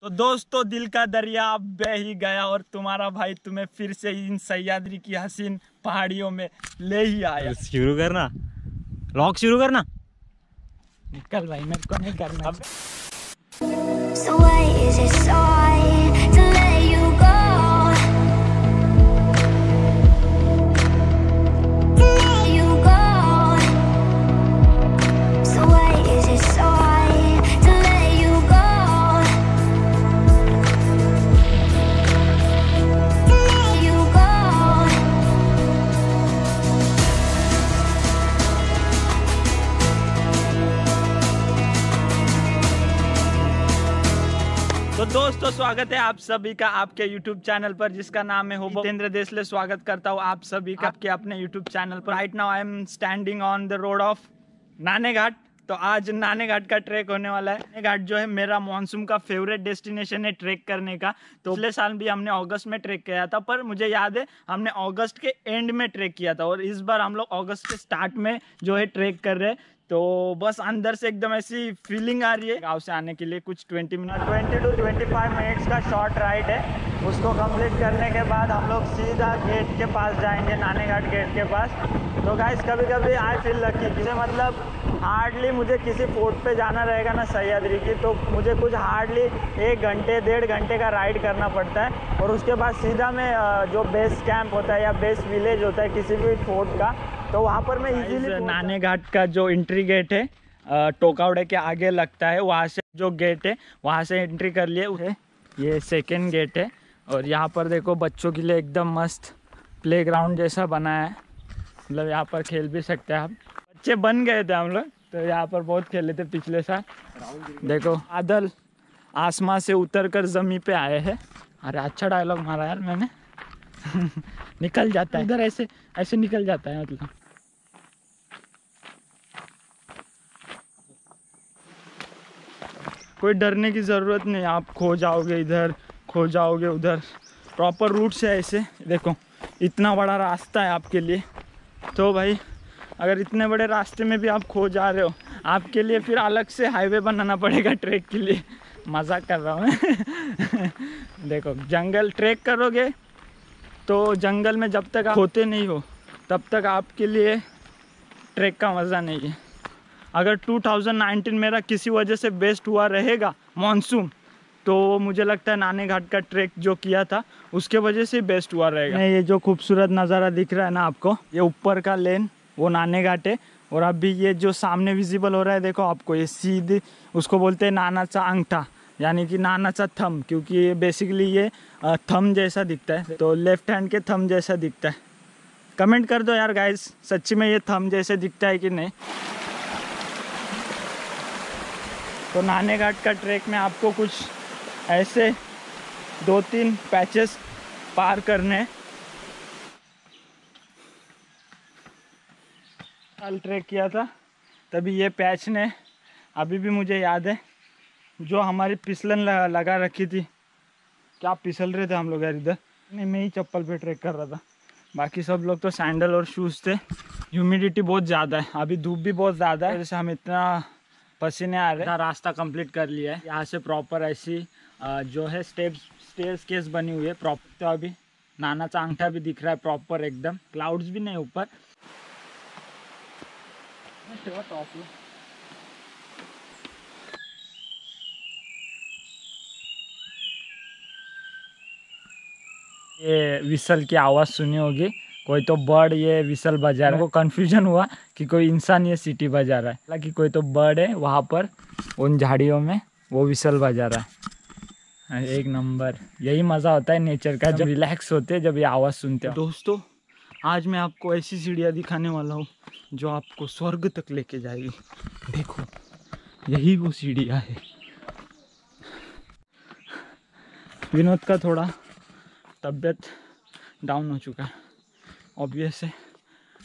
तो दोस्तों दिल का दरिया अब बह ही गया और तुम्हारा भाई तुम्हें फिर से इन सह्याद्री की हसीन पहाड़ियों में ले ही आया। शुरू करना, व्लॉग शुरू करना। निकल भाई, मेरे को नहीं करना। So why is it so hard to let you go? To let you go. So why is it so hard to let you go? To let you go. तो दोस्तों स्वागत है आप सभी का आपके YouTube चैनल पर जिसका नाम है जितेंद्र देसले। स्वागत करता हूँ आप सभी का आपके अपने YouTube चैनल पर। Right now I am standing on the road of नाने घाट। तो आज नाने घाट का ट्रैक होने वाला है। नाने घाट जो है मेरा मॉनसून का फेवरेट डेस्टिनेशन है ट्रैक करने का। तो पिछले साल भी हमने अगस्त में ट्रैक किया था, पर मुझे याद है हमने अगस्त के एंड में ट्रैक किया था और इस बार हम लोग अगस्त के स्टार्ट में जो है ट्रैक कर रहे हैं। तो बस अंदर से एकदम ऐसी फीलिंग आ रही है। गांव से आने के लिए कुछ 20 to 25 मिनट्स का शॉर्ट राइड है। उसको कंप्लीट करने के बाद हम लोग सीधा गेट के पास जाएंगे, नाने घाट गेट के पास। तो गाइस कभी कभी आई फील लकी, जिसे मतलब हार्डली मुझे किसी फोर्ट पे जाना रहेगा ना सह्याद्री की, तो मुझे कुछ हार्डली 1 घंटे 1.5 घंटे का राइड करना पड़ता है और उसके बाद सीधा मैं जो बेस कैंप होता है या बेस विलेज होता है किसी भी फोर्ट का, तो वहाँ पर मैं इजीली नाने घाट का जो एंट्री गेट है टोकावड़े के आगे लगता है, वहाँ से जो गेट है वहाँ से एंट्री कर लिए। ये सेकेंड गेट है और यहाँ पर देखो बच्चों के लिए एकदम मस्त प्लेग्राउंड जैसा बना है। मतलब यहाँ पर खेल भी सकते हैं आप। बच्चे बन गए थे हम लोग, तो यहाँ पर बहुत खेले थे पिछले साल। देखो बादल आसमां से उतर कर ज़मीन पे आए हैं। अरे अच्छा डायलॉग मारा यार मैंने। निकल जाता है इधर, ऐसे ऐसे निकल जाता है मतलब। कोई डरने की ज़रूरत नहीं, आप खो जाओगे इधर खो जाओगे उधर, प्रॉपर रूट से ऐसे देखो इतना बड़ा रास्ता है आपके लिए। तो भाई अगर इतने बड़े रास्ते में भी आप खो जा रहे हो, आपके लिए फिर अलग से हाईवे बनाना पड़ेगा ट्रैक के लिए। मजाक कर रहा हूँ मैं। देखो जंगल ट्रैक करोगे तो जंगल में जब तक आप खोते नहीं हो तब तक आपके लिए ट्रैक का मज़ा नहीं है। अगर 2019 मेरा किसी वजह से बेस्ट हुआ रहेगा मॉनसून, तो मुझे लगता है नाने घाट का ट्रैक जो किया था उसके वजह से बेस्ट हुआ रहेगा। ये जो खूबसूरत नज़ारा दिख रहा है ना आपको, ये ऊपर का लेन वो नाने घाट है और अभी ये जो सामने विजिबल हो रहा है देखो आपको, ये सीधे उसको बोलते हैं नानाचा अंगठा, यानी कि नानाचा थंब, क्योंकि ये बेसिकली ये थंब जैसा दिखता है। तो लेफ्ट हैंड के थंब जैसा दिखता है। कमेंट कर दो यार गाइस, सच्ची में ये थंब जैसे दिखता है कि नहीं। तो नाने घाट का ट्रैक में आपको कुछ ऐसे 2-3 पैचेस पार करने हैं। कल ट्रैक किया था तभी ये पैच ने, अभी भी मुझे याद है, जो हमारी फिसलन लगा रखी थी। क्या फिसल रहे थे हम लोग यार इधर। नहीं, मैं ही चप्पल पे ट्रैक कर रहा था, बाकी सब लोग तो सैंडल और शूज़ थे। ह्यूमिडिटी बहुत ज़्यादा है, अभी धूप भी बहुत ज़्यादा है, जैसे हम इतना पसीने आ रहे हैं। रास्ता कंप्लीट कर लिया है। यहाँ से प्रॉपर ऐसी जो है स्टेयर्स केस बनी हुई है प्रॉपर। तो अभी नानाचा अंगठा भी दिख रहा है प्रॉपर एकदम, क्लाउड्स भी नहीं ऊपर। ये विसल की आवाज़ सुनी होगी, कोई तो बर्ड ये विसल बजा रहा है। को कन्फ्यूजन हुआ कि कोई इंसान ये सीटी बजा रहा है, हालांकि कोई तो बर्ड है वहाँ पर उन झाड़ियों में, वो विसल बजा रहा है। एक नंबर, यही मज़ा होता है नेचर का, जब रिलैक्स होते हैं जब ये आवाज़ सुनते हो। दोस्तों आज मैं आपको ऐसी सीढ़ियाँ दिखाने वाला हूँ जो आपको स्वर्ग तक लेके जाएगी। देखो यही वो सीढ़ियाँ है। विनोद का थोड़ा तबीयत डाउन हो चुका है, ऑब्वियस है,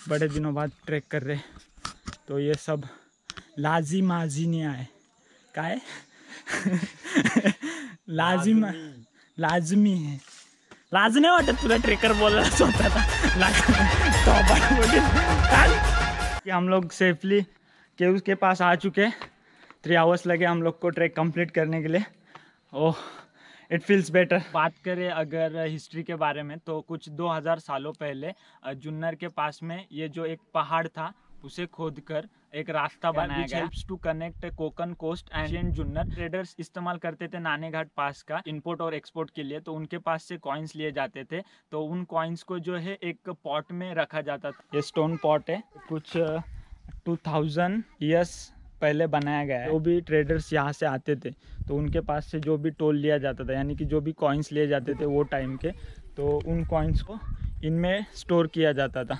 बड़े दिनों बाद ट्रैक कर रहे, तो ये सब लाजी माजी नहीं आए का है। लाजमी है। लाज नाही वाटत तुला ट्रेकर बोलायला स्वतःला कि हम लोग सेफली केव्स के पास आ चुके हैं। 3 आवर्स लगे हम लोग को ट्रैक कंप्लीट करने के लिए। Oh it feels better. बात करें अगर हिस्ट्री के बारे में तो कुछ 2000 सालों पहले जुन्नर के पास में ये जो एक पहाड़ था उसे खोदकर एक रास्ता बनाया गया to connect Konkan coast and Junnar. Traders इस्तेमाल करते थे नाने घाट पास का इंपोर्ट और एक्सपोर्ट के लिए, तो उनके पास से कॉइन्स लिए जाते थे। तो उन कॉइन्स को जो है एक पॉट में रखा जाता था। ये स्टोन पॉट है, कुछ 2000 ईयर्स पहले बनाया गया है। जो भी ट्रेडर्स यहाँ से आते थे तो उनके पास से जो भी टोल लिया जाता था, यानी कि जो भी कॉइन्स लिए जाते थे वो टाइम के, तो उन कॉइन्स को इनमें स्टोर किया जाता था।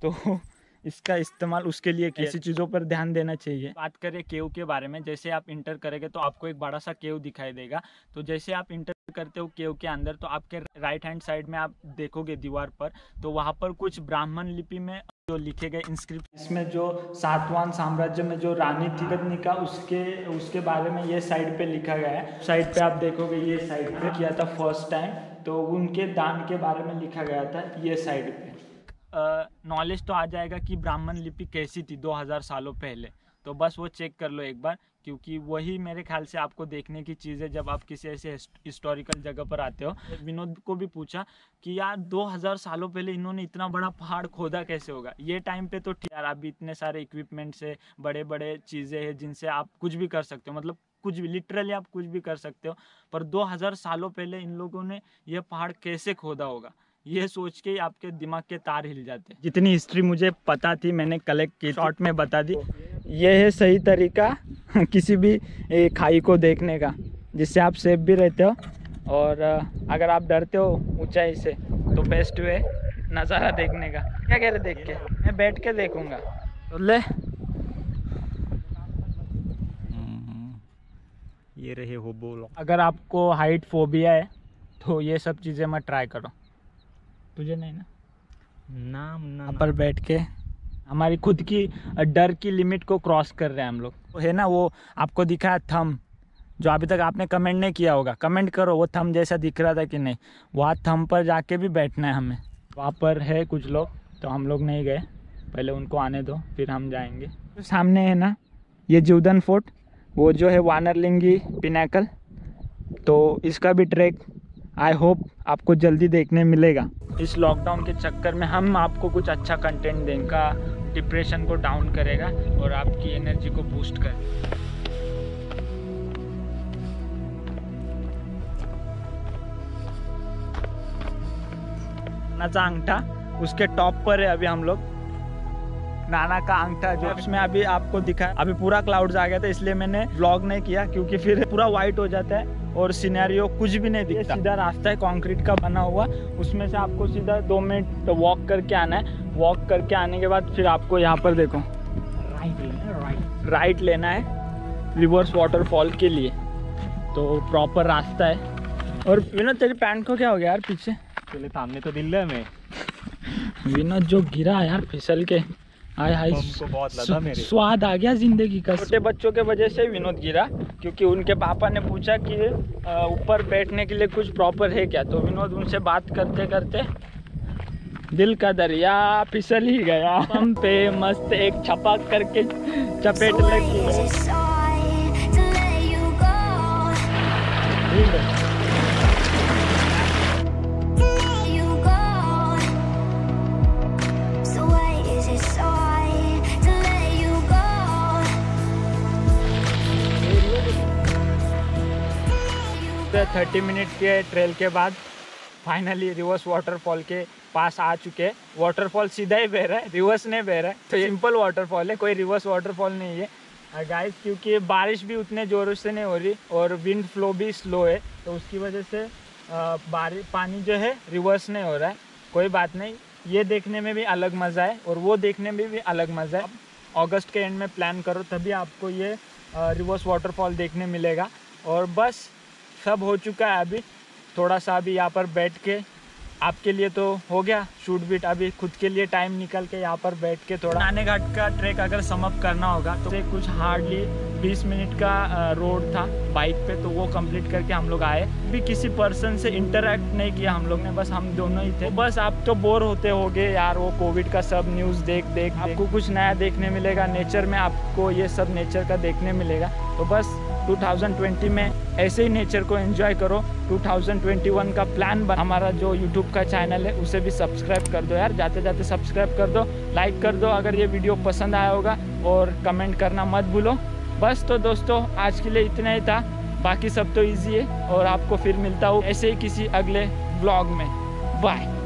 तो इसका इस्तेमाल उसके लिए किया। ऐसी चीज़ों पर ध्यान देना चाहिए। बात करें केव के बारे में, जैसे आप इंटर करेंगे तो आपको एक बड़ा सा केव दिखाई देगा। तो जैसे आप इंटर करते हो केव के अंदर तो आपके राइट हैंड साइड में आप देखोगे दीवार पर, तो वहाँ पर कुछ ब्राह्मण लिपि में जो लिखे गए इंस्क्रिप्शन, इसमें जो सातवां साम्राज्य में जो रानी थी गदनिका उसके बारे में ये साइड पे लिखा गया है। साइड पे आप देखोगे ये साइड पे किया था फर्स्ट टाइम, तो उनके दान के बारे में लिखा गया था ये साइड पे। नॉलेज तो आ जाएगा कि ब्राह्मण लिपि कैसी थी 2000 सालों पहले, तो बस वो चेक कर लो एक बार, क्योंकि वही मेरे ख्याल से आपको देखने की चीज़ है जब आप किसी ऐसे हिस्टोरिकल जगह पर आते हो। विनोद को भी पूछा कि यार 2000 सालों पहले इन्होंने इतना बड़ा पहाड़ खोदा कैसे होगा। ये टाइम पे तो यार अभी इतने सारे इक्विपमेंट से बड़े बड़े चीज़ें हैं जिनसे आप कुछ भी कर सकते हो, मतलब कुछ भी, लिटरली आप कुछ भी कर सकते हो। पर 2000 सालों पहले इन लोगों ने यह पहाड़ कैसे खोदा होगा, ये सोच के आपके दिमाग के तार हिल जाते। जितनी हिस्ट्री मुझे पता थी मैंने कलेक्ट की, शॉर्ट में बता दी। ये है सही तरीका किसी भी खाई को देखने का, जिससे आप सेफ भी रहते हो। और अगर आप डरते हो ऊंचाई से तो बेस्ट वे नज़ारा देखने का। क्या कह रहे देख के? मैं बैठ के देखूंगा। तो ले ये रहे हो बोलो। अगर आपको हाइट फोबिया है तो ये सब चीज़ें मत ट्राई करो। तुझे नहीं ना? नाम पर बैठ के हमारी खुद की डर की लिमिट को क्रॉस कर रहे हैं हम लोग। तो है ना वो आपको दिखा थंब, जो अभी तक आपने कमेंट नहीं किया होगा, कमेंट करो वो थंब जैसा दिख रहा था कि नहीं। वहाँ थंब पर जाके भी बैठना है हमें। वहाँ पर है कुछ लोग, तो हम लोग नहीं गए, पहले उनको आने दो फिर हम जाएंगे। तो सामने है ना ये जीवदन फोर्ट, वो जो है वानरलिंगी पिनाकल, तो इसका भी ट्रैक आई होप आपको जल्दी देखने मिलेगा। इस लॉकडाउन के चक्कर में हम आपको कुछ अच्छा कंटेंट देने का डिप्रेशन को डाउन करेगा और आपकी एनर्जी को बूस्ट करेगा। नाना अंगठा उसके टॉप पर है अभी हम लोग। नाना का अंगठा जो उसमें अभी आपको दिखा, अभी पूरा क्लाउड्स आ गया था इसलिए मैंने व्लॉग नहीं किया, क्योंकि फिर पूरा वाइट हो जाता है और सिनेरियो कुछ भी नहीं दिखता। सीधा रास्ता है कंक्रीट का बना हुआ, उसमें से आपको सीधा 2 मिनट वॉक करके आना है। वॉक करके आने के बाद फिर आपको यहाँ पर देखो राइट लेना है रिवर्स वाटरफॉल के लिए, तो प्रॉपर रास्ता है। और विनोद तेरी पैंट को क्या हो गया यार पीछे? चले सामने तो दिल है मैं। विनोद जो गिरा यार फिसल के, हाय हाय बहुत लगा मेरे। स्वाद आ गया जिंदगी का। छोटे बच्चों के वजह से विनोद गिरा, क्योंकि उनके पापा ने पूछा कि ऊपर बैठने के लिए कुछ प्रॉपर है क्या, तो विनोद उनसे बात करते करते दिल का दरिया फिसल ही गया। हम पे मस्त एक छपाक करके चपेट लगी। तो 30 मिनट के ट्रेल के बाद फाइनली रिवर्स वाटरफॉल के पास आ चुके। वाटरफॉल सीधा ही बह रहा है, रिवर्स नहीं बह रहा है, तो सिंपल वाटरफॉल है, कोई रिवर्स वाटरफॉल नहीं है गाइस। क्योंकि बारिश भी उतने ज़ोरों से नहीं हो रही और विंड फ्लो भी स्लो है, तो उसकी वजह से पानी जो है रिवर्स नहीं हो रहा है। कोई बात नहीं, ये देखने में भी अलग मज़ा है और वो देखने में भी अलग मज़ा है। अगस्त के एंड में प्लान करो तभी आपको ये रिवर्स वाटरफॉल देखने मिलेगा। और बस सब हो चुका है, अभी थोड़ा सा अभी यहाँ पर बैठ के आपके लिए तो हो गया शूट बीट। अभी खुद के लिए टाइम निकल के यहाँ पर बैठ के थोड़ा नाने घाट का ट्रैक अगर समअप करना होगा तो कुछ हार्डली 20 मिनट का रोड था बाइक पे, तो वो कंप्लीट करके हम लोग आए। भी किसी पर्सन से इंटरेक्ट नहीं किया हम लोग ने, बस हम दोनों ही थे। तो बस आप तो बोर होते होगे यार वो कोविड का सब न्यूज़ देख आपको कुछ नया देखने मिलेगा नेचर में, आपको ये सब नेचर का देखने मिलेगा। तो बस 2020 में ऐसे ही नेचर को एंजॉय करो। 2021 का प्लान हमारा जो यूट्यूब का चैनल है उसे भी सब्सक्राइब कर दो यार, जाते जाते सब्सक्राइब कर दो, लाइक कर दो अगर ये वीडियो पसंद आया होगा, और कमेंट करना मत भूलो। बस तो दोस्तों आज के लिए इतना ही था, बाकी सब तो ईजी है, और आपको फिर मिलता हूँ ऐसे ही किसी अगले व्लॉग में। बाय।